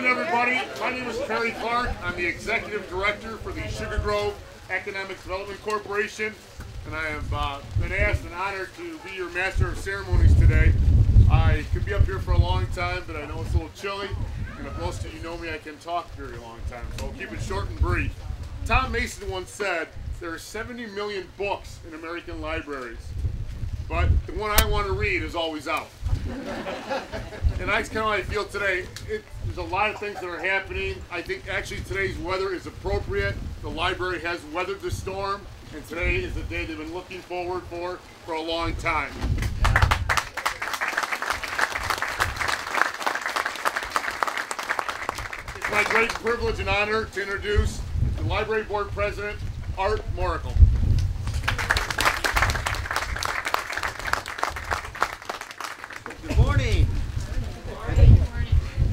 morning, everybody. My name is Perry Clark. I'm the Executive Director for the Sugar Grove Economic Development Corporation, and I have been asked and honored to be your Master of Ceremonies today. I could be up here for a long time, but I know it's a little chilly, and if most of you know me, I can talk a very long time, so I'll keep it short and brief. Tom Mason once said, there are 70 million books in American libraries, but the one I want to read is always out. And that's kind of how I feel today. There's a lot of things that are happening. I think actually today's weather is appropriate. The library has weathered the storm, and today is the day they've been looking forward for a long time. It's my great privilege and honor to introduce the Library Board President, Art Morrical. Good morning.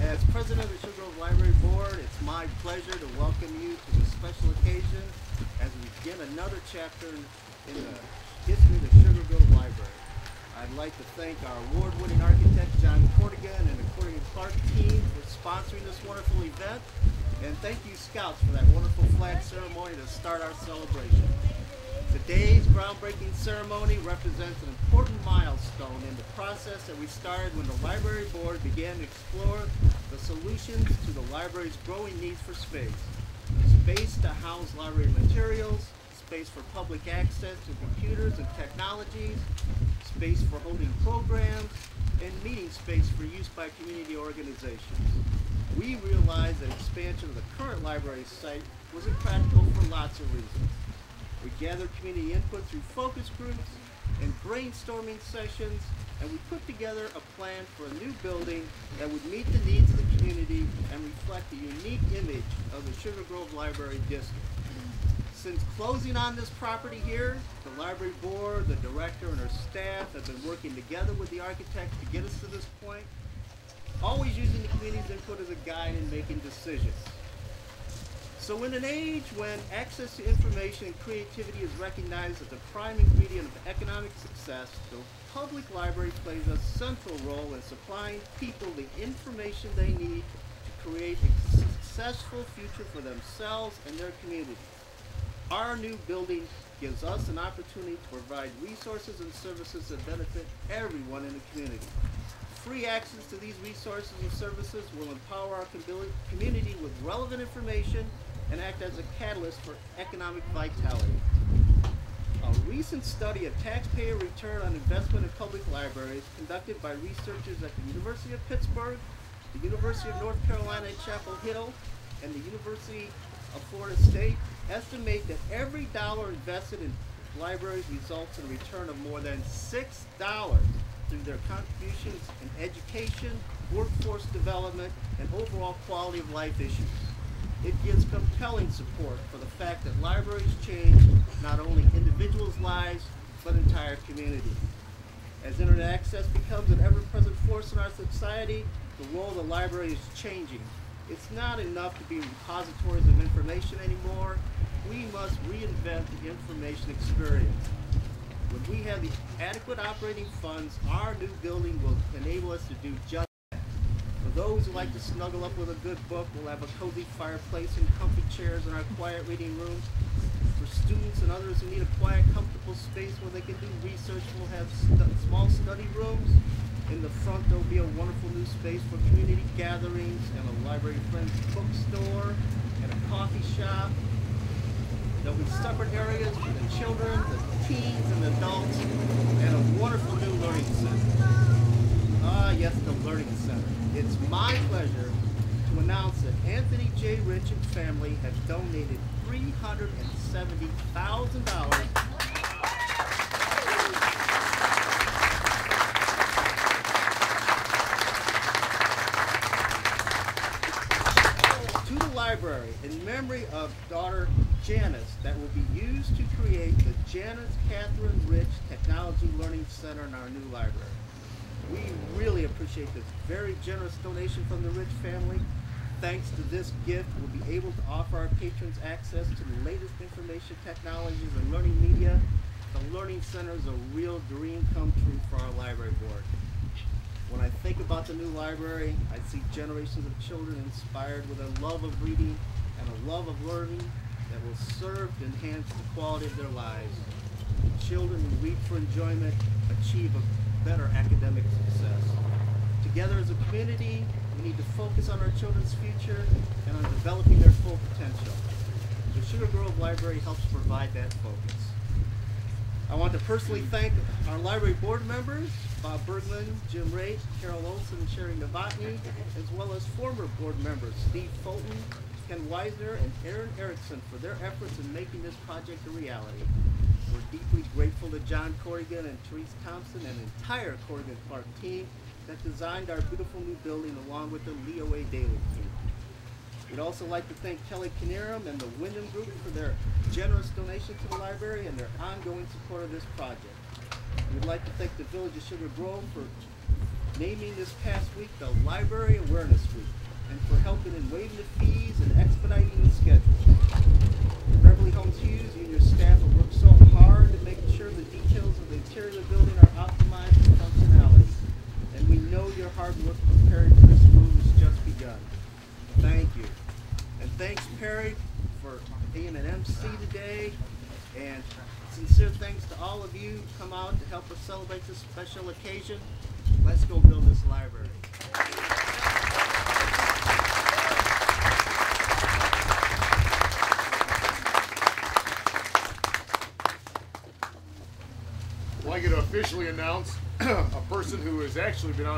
As President of the Sugar Grove Library Board, it's my pleasure to welcome you to this special occasion as we begin another chapter in the history of the Sugar Grove Library. I'd like to thank our award-winning architect, John Cordigan, and the Cordigan Clark team for sponsoring this wonderful event. And thank you, Scouts, for that wonderful flag ceremony to start our celebration. Today's groundbreaking ceremony represents an important milestone in the process that we started when the Library Board began to explore the solutions to the library's growing needs for space. Space to house library materials, space for public access to computers and technologies, space for holding programs, and meeting space for use by community organizations. We realized that expansion of the current library site was impractical for lots of reasons. We gathered community input through focus groups and brainstorming sessions, and we put together a plan for a new building that would meet the needs of the community and reflect the unique image of the Sugar Grove Library District. Since closing on this property here, the Library Board, the Director, and her staff have been working together with the architects to get us to this point, always using the community's input as a guide in making decisions. So in an age when access to information and creativity is recognized as the prime ingredient of economic success, the public library plays a central role in supplying people the information they need to create a successful future for themselves and their community. Our new building gives us an opportunity to provide resources and services that benefit everyone in the community. Free access to these resources and services will empower our community with relevant information and act as a catalyst for economic vitality. A recent study of taxpayer return on investment in public libraries conducted by researchers at the University of Pittsburgh, the University of North Carolina at Chapel Hill, and the University of Florida State estimate that every dollar invested in libraries results in a return of more than $6 through their contributions in education, workforce development, and overall quality of life issues. It gives compelling support for the fact that libraries change not only individuals' lives, but entire communities. As internet access becomes an ever-present force in our society, the role of the library is changing. It's not enough to be repositories of information anymore. We must reinvent the information experience. When we have the adequate operating funds, our new building will enable us to do just that. For those who like to snuggle up with a good book, we'll have a cozy fireplace and comfy chairs in our quiet reading rooms. For students and others who need a quiet, comfortable space where they can do research, we'll have small study rooms. In the front, there'll be a wonderful new space for community gatherings and a library friends bookstore and a coffee shop. There'll be separate areas for the children, the teens, and the adults, and a wonderful new learning center. Ah, yes, the Learning Center. It's my pleasure to announce that Anthony J. Rich and family have donated $370,000 to the library in memory of daughter Janice that will be used to create the Janice Catherine Rich Technology Learning Center in our new library. We really appreciate this very generous donation from the Rich family. Thanks to this gift, we'll be able to offer our patrons access to the latest information technologies and learning media. The Learning Center is a real dream come true for our library board. When I think about the new library, I see generations of children inspired with a love of reading and a love of learning that will serve to enhance the quality of their lives. Children who read for enjoyment achieve a better academic success. Together as a community, we need to focus on our children's future and on developing their full potential. The Sugar Grove Library helps provide that focus. I want to personally thank our library board members, Bob Berglund, Jim Raitt, Carol Olson, and Sherry Novotny, as well as former board members Steve Fulton, Ken Weisner, and Aaron Erickson for their efforts in making this project a reality. We're deeply grateful to John Corrigan and Therese Thompson and the entire Corrigan Clark team that designed our beautiful new building along with the Leo A. Daly team. We'd also like to thank Kelly Kinerum and the Wyndham Group for their generous donation to the library and their ongoing support of this project. We'd like to thank the Village of Sugar Grove for naming this past week the Library Awareness Week and for helping in waiving the fees and expediting the schedule. Beverly Holmes Hughes, you and your staff have worked so hard to make sure the details of the interior of the building are optimized for functionality. And we know your hard work preparing for this move has just begun. Thank you. And thanks, Perry, for being an MC today. And sincere thanks to all of you who come out to help us celebrate this special occasion. Let's go build this library. I'd like to officially announce a person who has actually been on